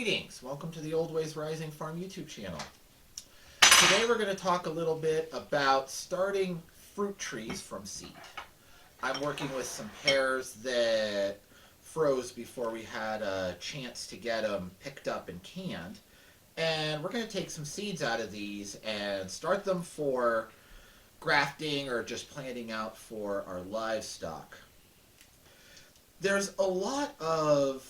Greetings! Welcome to the Old Ways Rising Farm YouTube channel. Today we're going to talk a little bit about starting fruit trees from seed. I'm working with some pears that froze before we had a chance to get them picked up and canned. And we're going to take some seeds out of these and start them for grafting or just planting out for our livestock. There's a lot of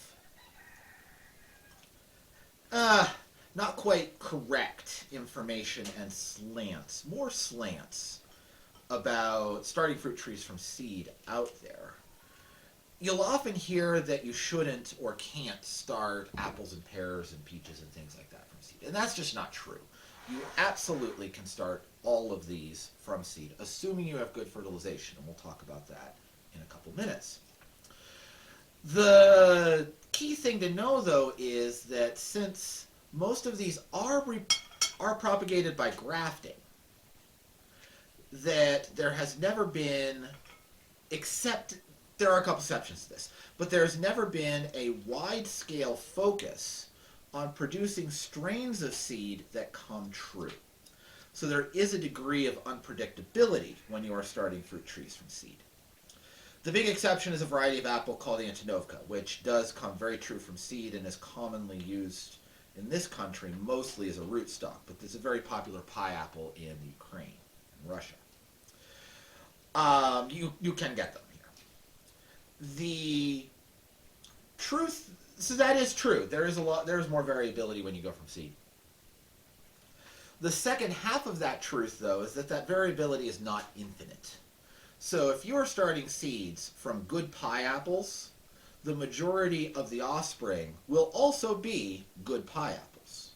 not quite correct information and slants, more slants about starting fruit trees from seed out there. You'll often hear that you shouldn't or can't start apples and pears and peaches and things like that from seed, and that's just not true. You absolutely can start all of these from seed, assuming you have good fertilization, and we'll talk about that in a couple minutes. The key thing to know, though, is that since most of these are propagated by grafting, that there has never been, there are a couple exceptions to this, but there's never been a wide-scale focus on producing strains of seed that come true. So there is a degree of unpredictability when you are starting fruit trees from seed. The big exception is a variety of apple called Antonovka, which does come very true from seed and is commonly used in this country mostly as a rootstock, but there's a very popular pie apple in Ukraine and Russia. You can get them here. The truth, so that is true. There's more variability when you go from seed. The second half of that truth, though, is that variability is not infinite. So if you're starting seeds from good pie apples, the majority of the offspring will also be good pie apples.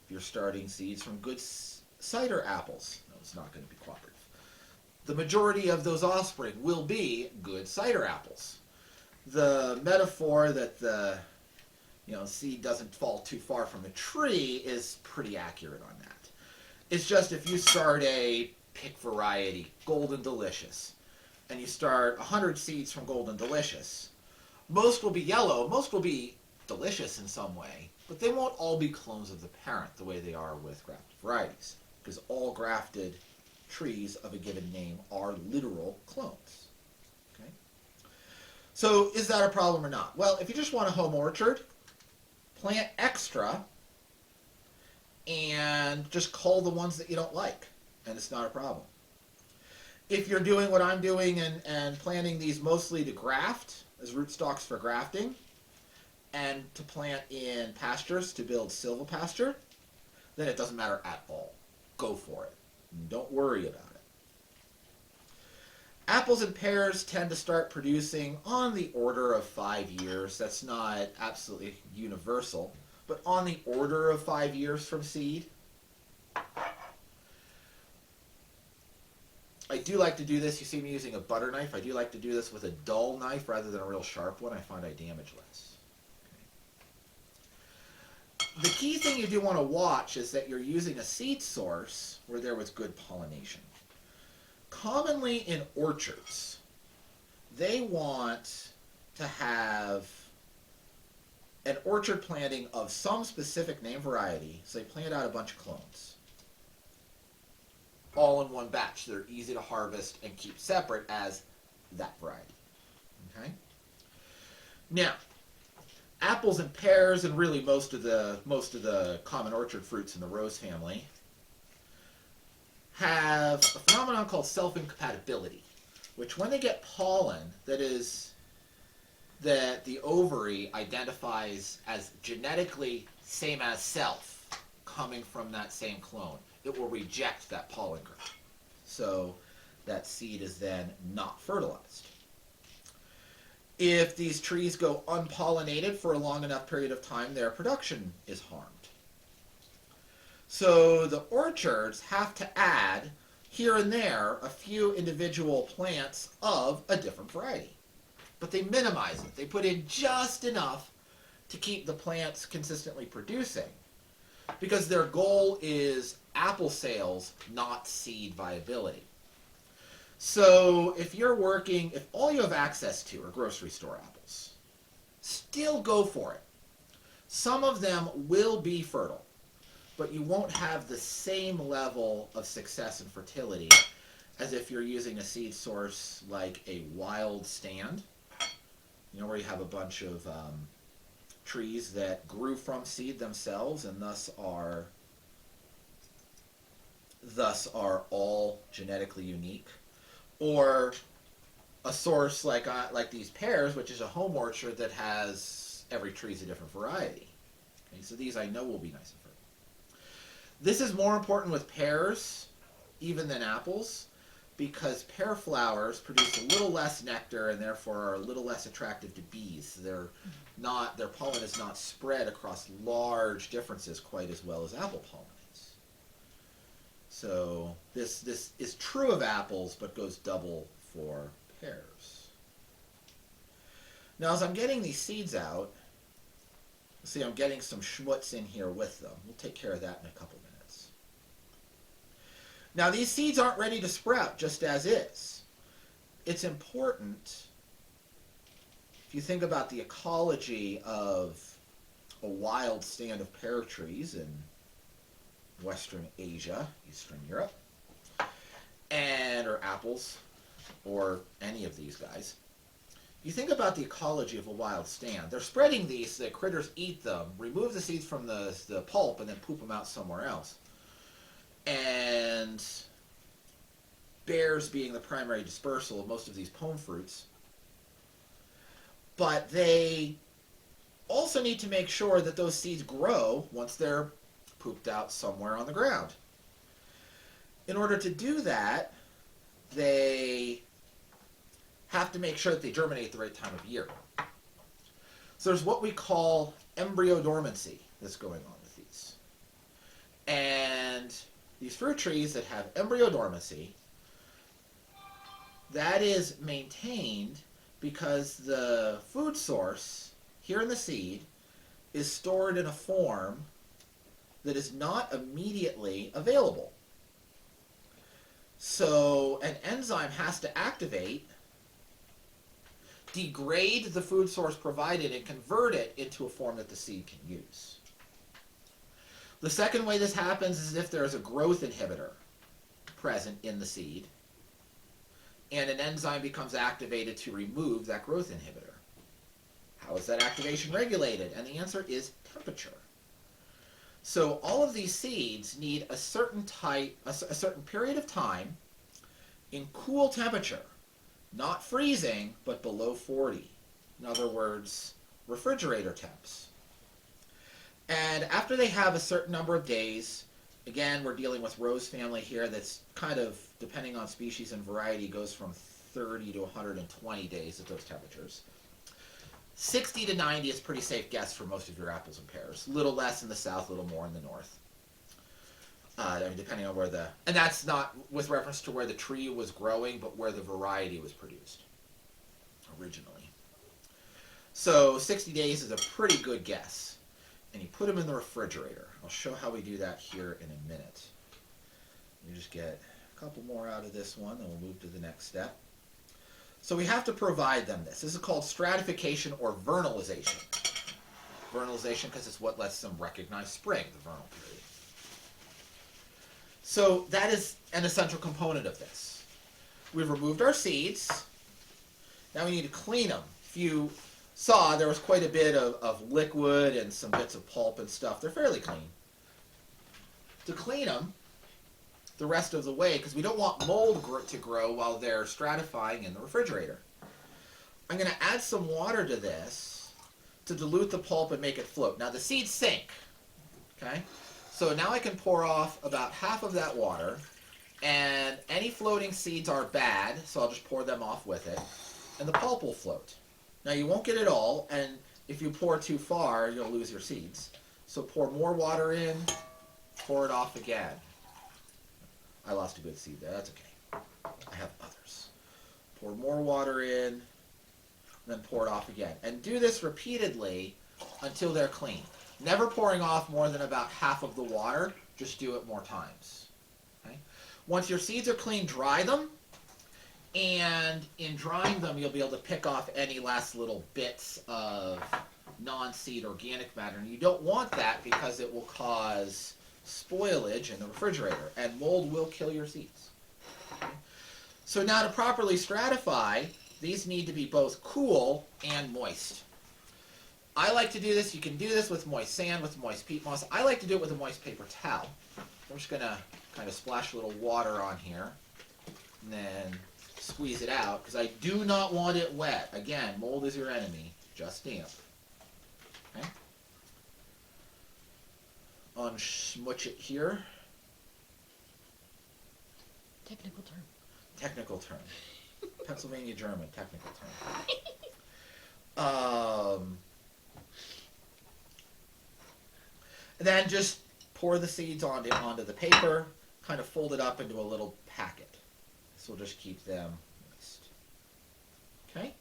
If you're starting seeds from good cider apples, no, it's not going to be cooperative. The majority of those offspring will be good cider apples. The metaphor that the seed doesn't fall too far from the tree is pretty accurate on that. It's just if you start a pick variety, Golden Delicious, and you start 100 seeds from Golden Delicious, most will be yellow, most will be delicious in some way, but they won't all be clones of the parent the way they are with grafted varieties, because all grafted trees of a given name are literal clones. Okay? So is that a problem or not? Well, if you just want a home orchard, plant extra and just cull the ones that you don't like, and it's not a problem. If you're doing what I'm doing and planting these mostly to graft, as rootstocks for grafting, and to plant in pastures to build silvopasture, then it doesn't matter at all. Go for it. Don't worry about it. Apples and pears tend to start producing on the order of 5 years. That's not absolutely universal, but on the order of 5 years from seed. I do like to do this. You see me using a butter knife. I do like to do this with a dull knife rather than a real sharp one. I find I damage less. Okay. The key thing you do want to watch is that you're using a seed source where there was good pollination. Commonly in orchards, they want to have an orchard planting of some specific name variety, so they plant out a bunch of clones. All in one batch. They're easy to harvest and keep separate as that variety. Okay? Now, apples and pears, and really most of the common orchard fruits in the rose family, have a phenomenon called self-incompatibility, which when they get pollen, that the ovary identifies as genetically same as self, coming from that same clone, it will reject that pollen grain. So that seed is then not fertilized. If these trees go unpollinated for a long enough period of time, their production is harmed. So the orchards have to add, here and there, a few individual plants of a different variety. But they minimize it. They put in just enough to keep the plants consistently producing, because their goal is apple sales, not seed viability. So if all you have access to are grocery store apples, still go for it. Some of them will be fertile, but you won't have the same level of success and fertility as if you're using a seed source like a wild stand, where you have a bunch of trees that grew from seed themselves and thus are all genetically unique, or a source like these pears, which is a home orchard that has every tree is a different variety. Okay, so these I know will be nice and fertile. This is more important with pears even than apples, because pear flowers produce a little less nectar and therefore are a little less attractive to bees. Their pollen is not spread across large differences quite as well as apple pollen is. So this is true of apples, but goes double for pears. Now, as I'm getting these seeds out, see, I'm getting some schmutz in here with them. We'll take care of that in a couple minutes. Now, these seeds aren't ready to sprout just as is. It's important, if you think about the ecology of a wild stand of pear trees in Western Asia, Eastern Europe, or apples, or any of these guys. You think about the ecology of a wild stand. They're spreading these so that critters eat them, remove the seeds from the pulp, and then poop them out somewhere else. And bears being the primary dispersal of most of these pome fruits. But they also need to make sure that those seeds grow once they're pooped out somewhere on the ground. In order to do that, they have to make sure that they germinate at the right time of year. So there's what we call embryo dormancy that's going on with these. And these fruit trees that have embryo dormancy, that is maintained because the food source here in the seed is stored in a form that is not immediately available. So an enzyme has to activate, degrade the food source provided, and convert it into a form that the seed can use. The second way this happens is if there is a growth inhibitor present in the seed, and an enzyme becomes activated to remove that growth inhibitor. How is that activation regulated? And the answer is temperature. So all of these seeds need a certain period of time in cool temperature, not freezing, but below 40. In other words, refrigerator temps. And after they have a certain number of days, again, we're dealing with rose family here that's kind of, depending on species and variety, goes from 30 to 120 days at those temperatures. 60 to 90 is a pretty safe guess for most of your apples and pears. A little less in the south, a little more in the north. Depending on where and that's not with reference to where the tree was growing, but where the variety was produced originally. So 60 days is a pretty good guess. And you put them in the refrigerator. I'll show how we do that here in a minute. We just get a couple more out of this one, and we'll move to the next step. So we have to provide them this. This is called stratification or vernalization. Vernalization because it's what lets them recognize spring, the vernal period. So that is an essential component of this. We've removed our seeds. Now we need to clean them. If you saw, there was quite a bit of liquid and some bits of pulp and stuff. They're fairly clean. To clean them the rest of the way, because we don't want mold to grow while they're stratifying in the refrigerator, I'm going to add some water to this to dilute the pulp and make it float. Now the seeds sink, okay? So now I can pour off about half of that water, and any floating seeds are bad, so I'll just pour them off with it, and the pulp will float. Now you won't get it all, and if you pour too far, you'll lose your seeds. So pour more water in, pour it off again. I lost a good seed there, that's okay. I have others. Pour more water in, then pour it off again. And do this repeatedly until they're clean. Never pouring off more than about half of the water, just do it more times. Okay? Once your seeds are clean, dry them. And in drying them, you'll be able to pick off any last little bits of non-seed organic matter. And you don't want that because it will cause spoilage in the refrigerator, and mold will kill your seeds. Okay? So now to properly stratify, these need to be both cool and moist. I like to do this. You can do this with moist sand, with moist peat moss. I like to do it with a moist paper towel. I'm just going to kind of splash a little water on here and then squeeze it out because I do not want it wet. Again, mold is your enemy. Just damp. Okay? Unsmooch it here. Technical term. Technical term. Pennsylvania German, technical term. And then just pour the seeds onto the paper, kind of fold it up into a little packet. This will just keep them moist. Okay?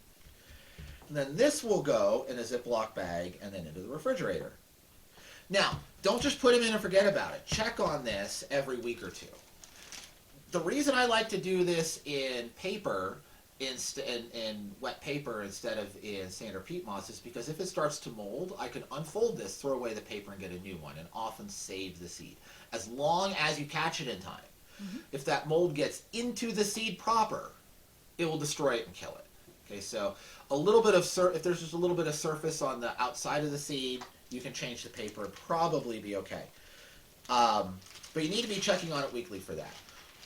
And then this will go in a Ziploc bag and then into the refrigerator. Now, don't just put them in and forget about it. Check on this every week or two. The reason I like to do this in paper, in wet paper instead of in sand or peat moss is because if it starts to mold, I can unfold this, throw away the paper, and get a new one, and often save the seed. As long as you catch it in time. Mm-hmm. If that mold gets into the seed proper, it will destroy it and kill it. Okay, so a little bit of if there's just a little bit of surface on the outside of the seed, you can change the paper and probably be okay. But you need to be checking on it weekly for that.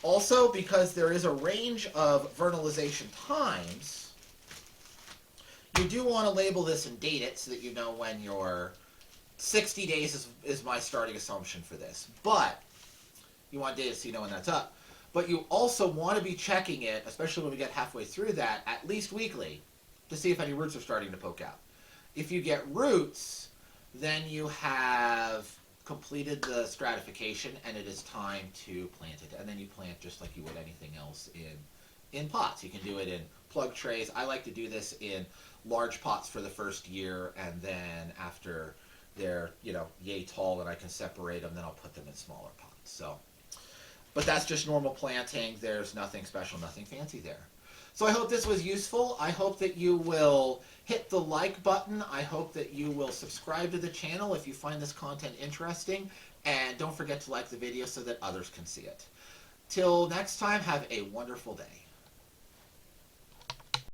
Also, because there is a range of vernalization times, you do want to label this and date it so that you know when your 60 days is my starting assumption for this. But you want data so you know when that's up. But you also want to be checking it, especially when we get halfway through that, at least weekly, to see if any roots are starting to poke out. If you get roots, then you have completed the stratification and it is time to plant it. And then you plant just like you would anything else in pots. You can do it in plug trays. I like to do this in large pots for the first year, and then after they're, yay tall and I can separate them, then I'll put them in smaller pots. So, but that's just normal planting. There's nothing special, nothing fancy there. So I hope this was useful. I hope that you will hit the like button. I hope that you will subscribe to the channel if you find this content interesting. And don't forget to like the video so that others can see it. Till next time, have a wonderful day.